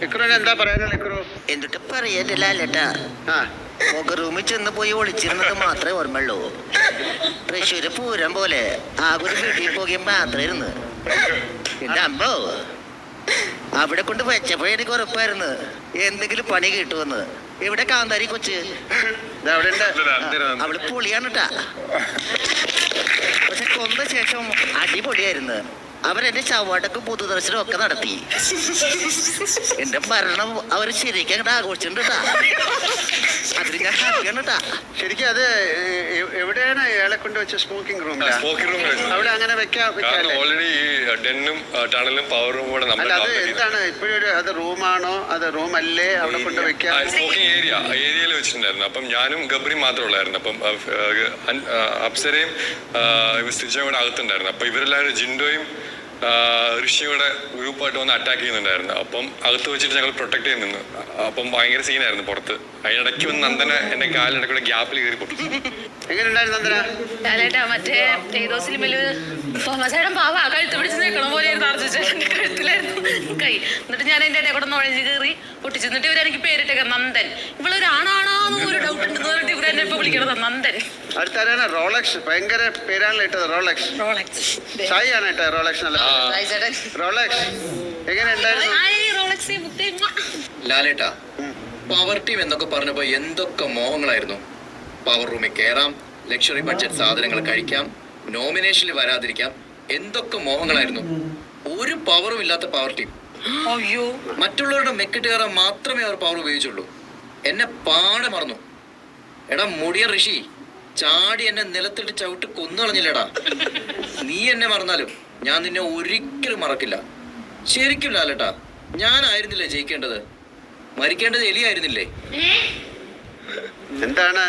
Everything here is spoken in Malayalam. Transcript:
എന്താ പറയാനുള്ള എന്നിട്ട് പറയല്ല ലേട്ടാ. മുഖ റൂമിൽ ചെന്ന് പോയി ഒളിച്ചിരുന്നത് മാത്രമേ ഓർമ്മയുള്ളൂ. തൃശ്ശൂര് പൂരം പോലെ ആകെ ഒരു വീട്ടിൽ പോകുകയും മാത്രമായിരുന്നു. എന്റെ അമ്പോ അവിടെ കൊണ്ട് വെച്ചപ്പോഴേ എനിക്ക് ഉറപ്പായിരുന്നു എന്തെങ്കിലും പണി കിട്ടുമെന്ന്. ഇവിടെ കാന്താരി കൊച്ച് അവള് പൊളിയാണ് ട്ടാ. പക്ഷെ കൊന്ന ശേഷം അടിപൊളിയായിരുന്നു. അവരെന്റെ ചവ്വാട്ടക്കും പൊതുദർശനം ഒക്കെ നടത്തി. എന്റെ മരണം അവര് ശരിക്കും അങ്ങോട്ട് ആഘോഷിച്ചിട്ടുണ്ട്. അതിൽ ഞാൻ ഹാപ്പിയാണ് ട്ടാ. ശരിക്കും അത് എവിടെയാണ് ഇയാളെ കൊണ്ട് വെച്ച സ്മോക്കിംഗ് റൂം? അവിടെ അങ്ങനെ ഓൾറെഡി ഡെന്നും ടണലും പവർ റൂം കൂടെ അല്ല, അത് എന്താണ് ഇപ്പോഴൊരു അത് റൂമാണോ അത് റൂം അല്ലേ അവിടെ കൊണ്ട് വെക്കാം? സ്മോക്കിംഗ് ഏരിയയിൽ വെച്ചിട്ടുണ്ടായിരുന്നു. അപ്പം ഞാനും ഗബ്രി മാത്രമേ ഉള്ളായിരുന്നു. അപ്പം അപ്സരയും സ്ഥിതിച്ചും കൂടെ അകത്തുണ്ടായിരുന്നു. അപ്പൊ ഇവരെല്ലാവരും ജിൻഡോയും ഋഷിയുടെ ഗ്രൂപ്പായിട്ട് വന്ന് അറ്റാക്ക് ചെയ്യുന്നുണ്ടായിരുന്നു. അപ്പം അകത്ത് വെച്ചിട്ട് ഞങ്ങൾ പ്രൊട്ടക്ട് ചെയ്ത് നിന്ന്. അപ്പം ഭയങ്കര സീനായിരുന്നു പുറത്ത്. അതിനിടയ്ക്ക് വന്ന് നന്ദന എന്റെ കാലിനിടയ്ക്കൂടെ ഗ്യാപ്പിൽ കയറി പൊട്ടി. മറ്റേ ഏതോ സിനിമയില് തോമസേടൻ പാവ കഴുത്ത് പിടിച്ച് നിൽക്കണ പോലെയായിരുന്നു അർജുൻ കഴുത്തിലായിരുന്നു കൈ. എന്നിട്ട് ഞാൻ എന്റെ ഇടയിൽ കൂടെ നുഴഞ്ഞു കയറി പൊട്ടിച്ചു. എന്നിട്ട് ഇവരെനിക്ക് പേരിട്ടേക്ക നന്ദൻ. ഇവളൊരാണാണോന്ന് ഒരു ഡൗട്ട് ഉണ്ടെന്ന് പറഞ്ഞിട്ട് ഇവരെന്നെ ഇപ്പൊ വിളിക്കണത് നന്ദൻ. അടുത്താരാണ്? റോളക്സ്. ഭയങ്കര പേരാണല്ലോ ഇട്ടത്. റോളക്സ്. ഷായി ആണ് ഇട്ടത് റോളക്സ്. നല്ല റോളക്സ്. എങ്ങനെ ഉണ്ടായിരുന്നു ലാലേട്ടാ? പവർ ടീം എന്നൊക്കെ പറഞ്ഞപ്പോ എന്തൊക്കെ മോഹങ്ങളായിരുന്നു. പവർ റൂമിൽ കയറാം, ലക്ഷറി ബഡ്ജറ്റ് സാധനങ്ങൾ കഴിക്കാം, നോമിനേഷനിൽ വരാതിരിക്കാം, എന്തൊക്കെ മോഹങ്ങളായിരുന്നു. ഒരു പവറും ഇല്ലാത്ത പവർ ടീം. അയ്യോ, മറ്റുള്ളവരുടെ മെക്കിട്ട് കയറാൻ മാത്രമേ അവർ പവർ ഉപയോഗിച്ചുള്ളൂ. എന്നെ പാടെ മറന്നു. എടാ മുടിയ ഋഷി, ചാടി എന്നെ നിലത്തിട്ട് ചവിട്ട് കൊന്നു കളഞ്ഞില്ലടാ. നീ എന്നെ മറന്നാലും ഞാൻ നിന്നെ ഒരിക്കലും മറക്കില്ല. ശരിക്കും ലാലേട്ടാ, ഞാനായിരുന്നില്ലേ ജയിക്കേണ്ടത്? മരിക്കേണ്ടത് എലിയായിരുന്നില്ലേ? എന്താണ്